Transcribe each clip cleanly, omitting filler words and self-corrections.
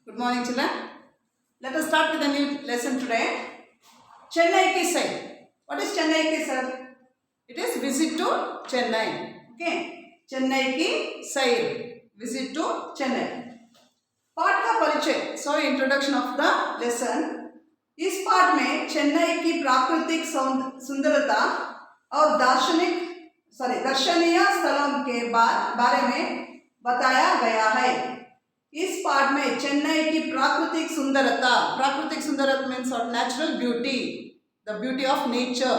Good morning, children. Let us start with a new lesson today. Chennai ki Sai. What is Chennai ki Sai? It is visit to Chennai. Okay. Chennai ki Sai. Visit to Chennai. पाठ का परिचय. So introduction of the lesson. इस पाठ में चेन्नई की प्राकृतिक सुंदरता और दर्शनीय स्थलों के बारे में बताया गया है. इस पाठ में चेन्नई की प्राकृतिक सुंदरता means natural beauty, the beauty of nature,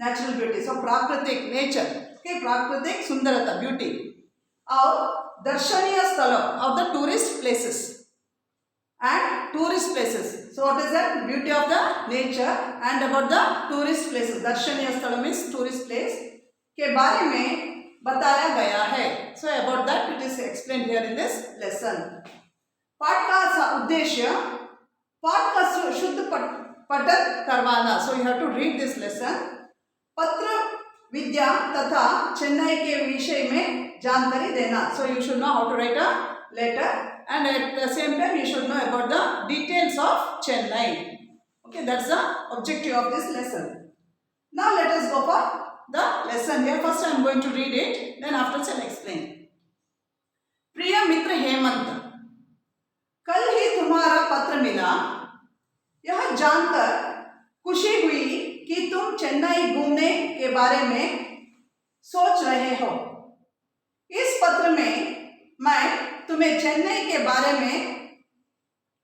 natural beauty. So प्राकृतिक नेचर के प्राकृतिक सुंदरता ब्यूटी और दर्शनीय स्थलों of the tourist places and tourist places. So what is that? Beauty of the nature and about the tourist places. दर्शनीय स्थल means tourist place के बारे में बताया गया है. So about that it is explained here in this lesson. पाठ का उद्देश्य पाठ का शुद्ध पठन करवाना. So you have to read this lesson. पत्र विद्या तथा चेन्नई के विषय में जानकारी देना. So you should know how to write a letter. And at the same time you should know about the details of Chennai. Okay, that's the objective of this lesson. Now let us go for the lesson. Here first I am going to read it, then afterwards I will explain. प्रिय मित्र हेमंत, कल ही तुम्हारा पत्र मिला. यह जानकर खुशी हुई कि तुम चेन्नई घूमने के बारे में सोच रहे हो. इस पत्र में मैं तुम्हें चेन्नई के बारे में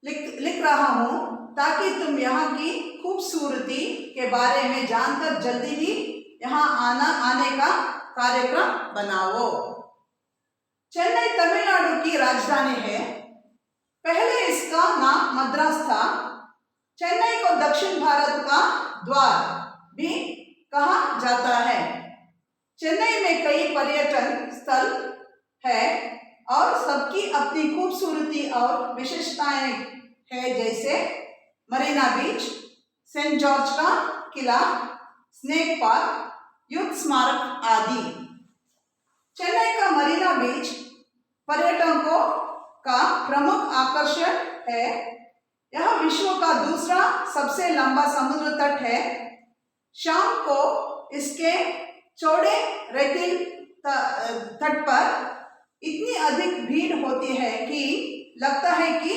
लिख रहा हूं ताकि तुम यहाँ की खूबसूरती के बारे में जानकर जल्दी ही यहाँ आने का कार्यक्रम बनाओ. चेन्नई तमिलनाडु की राजधानी है. पहले इसका नाम मद्रास था. चेन्नई को दक्षिण भारत का द्वार भी कहा जाता है. चेन्नई में कई पर्यटन स्थल है और सबकी अपनी खूबसूरती और विशेषताएं हैं, जैसे मरीना बीच, सेंट जॉर्ज का किला, स्नेक पार्क, युद्ध स्मारक आदि. चेन्नई का मरीना बीच पर्यटकों का प्रमुख आकर्षण है. यह विश्व का दूसरा सबसे लंबा समुद्र तट है. शाम को इसके चौड़े रेतीले तट पर इतनी अधिक भीड़ होती है कि लगता है कि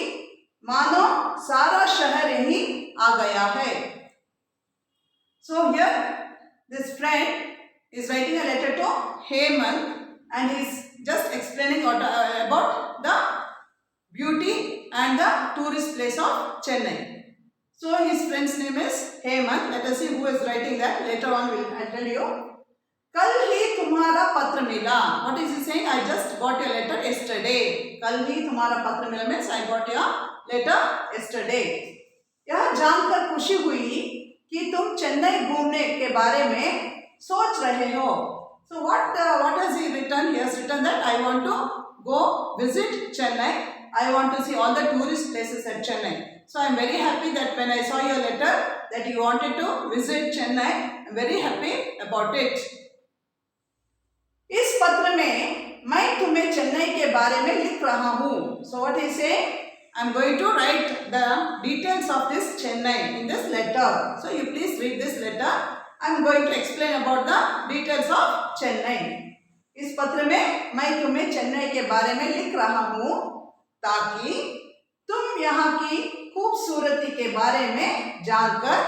मानो सारा शहर यहीं आ गया है. So here this friend is writing a letter to Hemant and he is just explaining about the beauty and the tourist place of Chennai. So his friend's name is Hemant. Let us see who is writing that. Later on I tell you. कल ही तुम्हारा पत्र मिला. What is he saying? I just got your letter yesterday. कल ही तुम्हारा पत्र मिला means I got your letter yesterday. यह जानकर खुशी हुई कि तुम चेन्नई घूमने के बारे में सोच रहे हो. So what has he written? He has written that I want to go visit Chennai. I want to see all the tourist places at Chennai. So I am very happy that when I saw your letter that you wanted to visit Chennai. I am very happy about it. इस पत्र में मैं तुम्हें चेन्नई के बारे में लिख रहा हूँ. So what he say? I am going to write the details of this Chennai in this letter. So you please read this letter. I am going to explain about the details of Chennai. इस पत्र में मैं तुम्हें चेन्नई के बारे में लिख रहा हूँ ताकि तुम यहाँ की खूबसूरती के बारे में जानकर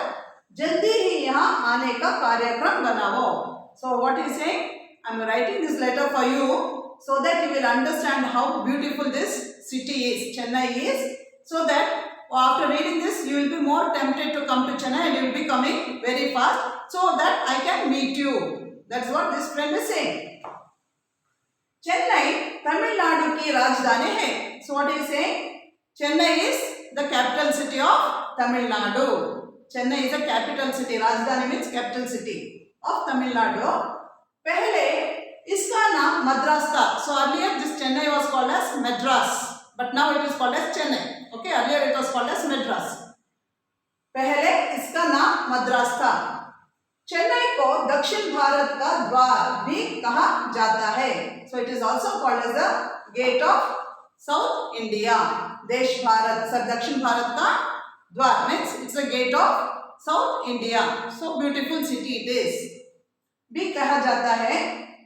जल्दी ही यहाँ आने का कार्यक्रम बनाओ. So what he say? I am writing this letter for you so that you will understand how beautiful this city is, Chennai is, so that after reading this you will be more tempted to come to Chennai and you will be coming very fast so that I can meet you. That's what this friend is saying. Chennai Tamil Nadu की राजधानी है. So what is saying? Chennai is the capital city of Tamil Nadu. Chennai is a capital city. राजधानी means capital city of Tamil Nadu. पहले इसका नाम मद्रास था. So earlier this Chennai was called as Madras, but now it is called as Chennai. Okay, earlier it was called as Madras. पहले इसका नाम मद्रास था. चेन्नई को दक्षिण भारत का द्वार भी कहा जाता है. So it is also called as the gate of South India. देश भारत, सब दक्षिण भारत का द्वार means it's a gate of south India. So beautiful city it is. भी कहा जाता है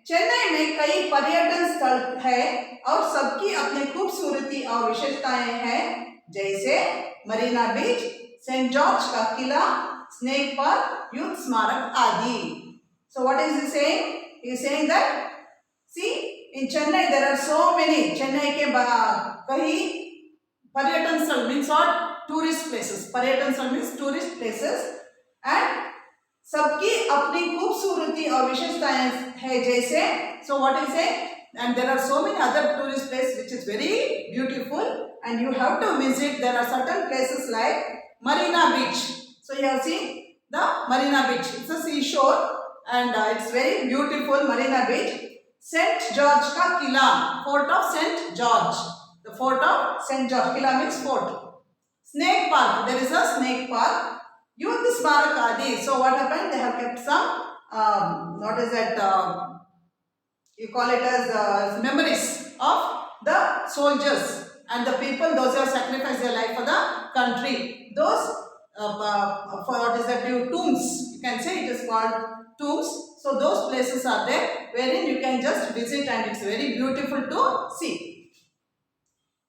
चेन्नई में कई पर्यटन स्थल है और सबकी अपनी खूबसूरती और विशेषताएं हैं, जैसे मरीना बीच, सेंट जॉर्ज का किला, स्नेक पार्क, युद्ध स्मारक आदि. So what is he saying? He is saying that see in Chennai there are so many. Chennai के कई पर्यटन स्थल means what? Tourist places. पर्यटन स्थल means tourist places and सबकी अपनी खूबसूरती और विशेषताएं है, जैसे so what is it? And there are so many other tourist places which is very beautiful and you have to visit. There are certain places like Marina Beach. So you have seen the Marina Beach. It's a seashore and it's very beautiful Marina Beach. St. George का किला, Fort of St. George. The Fort of St. George. Qila means fort. Snake Park. There is a snake park. Youth Smarak Adi. So what happened? They have kept some, what is that, you call it as memories of the soldiers and the people, those who have sacrificed their life for the country. Those, for what is that, tombs, you can say it is called tombs. So those places are there wherein you can just visit and it's very beautiful to see.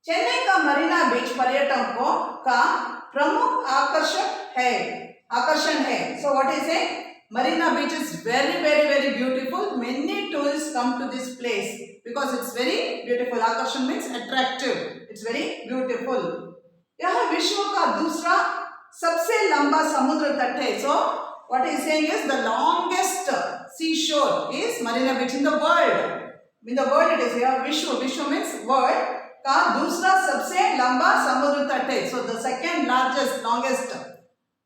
Chennai का मरीना बीच पर्यटकों का प्रमुख आकर्षण है. So what is it? Marina Beach is very beautiful. Many tourists come to this place because it's very beautiful. आकर्षण means attractive. It's very beautiful. यह विश्व का दूसरा सबसे लंबा समुद्र तट है. So what he is saying is the longest seashore is Marina Beach in the world. In the world it is here. विश्व means world. का दूसरा सबसे लंबा समुद्र तट है. So the second largest, longest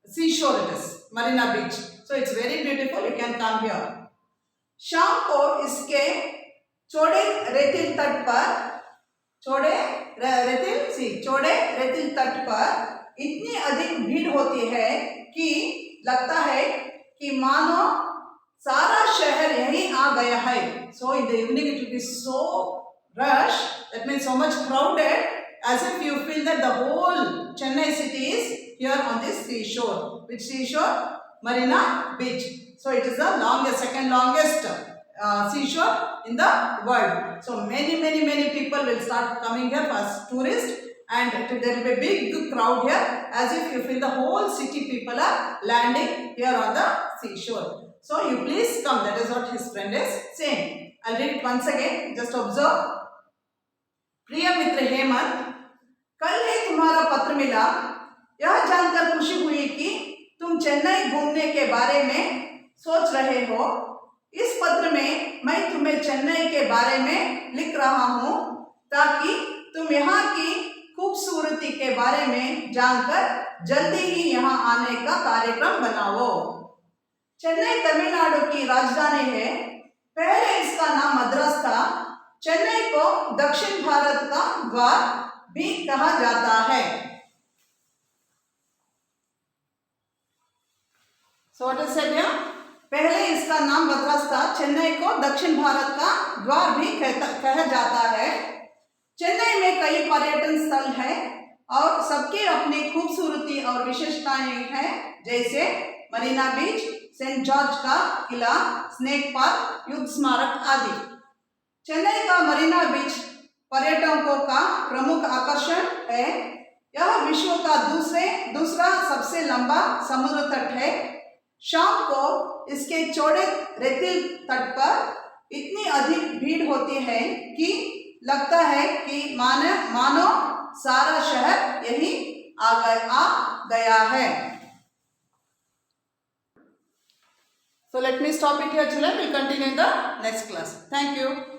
seashore it is Marina Beach. So it's very beautiful. You can come here. शाम को इसके चौड़े रेतिल तट पर इतनी अधिक भीड़ होती है कि लगता है कि मानो सारा शहर यहीं आ गया है. So in the evening it will be so rush, that means so much crowded, as if you feel that the whole Chennai city is here on this seashore. Which seashore? Marina Beach. So it is the second longest seashore in the world. So many people will start coming here as tourists and there will be a big crowd here, as if you feel the whole city people are landing here on the seashore. So you please come. That is what his friend is saying. I'll read it once again. Just observe. प्रिय मित्र हेमंत, कल ही तुम्हारा पत्र मिला. यह जानकर खुशी हुई कि तुम चेन्नई घूमने के बारे में सोच रहे हो. इस पत्र में मैं तुम्हें चेन्नई के बारे में लिख रहा हूँ ताकि तुम यहाँ की खूबसूरती के बारे में जानकर जल्दी ही यहाँ आने का कार्यक्रम बनाओ. चेन्नई तमिलनाडु की राजधानी है. पहले इसका नाम मद्रास था. चेन्नई को दक्षिण भारत का द्वार भी कहा जाता है. So what is said here? पहले इसका नाम मद्रास था. चेन्नई को दक्षिण भारत का द्वार भी कहा जाता है. चेन्नई में कई पर्यटन स्थल हैं और सबकी अपनी खूबसूरती और विशेषताएं हैं, जैसे मरीना बीच, सेंट जॉर्ज का किला, स्नेक पार्क, युद्ध स्मारक आदि. चेन्नई का मरीना बीच पर्यटकों का प्रमुख आकर्षण है. यह विश्व का दूसरा सबसे लंबा समुद्र तट है. शाम को इसके चौड़े रेतिल तट पर इतनी अधिक भीड़ होती है कि लगता है कि मानो सारा शहर यही आ गया है. So let me stop it here, children. We'll continue in the next class. Thank you.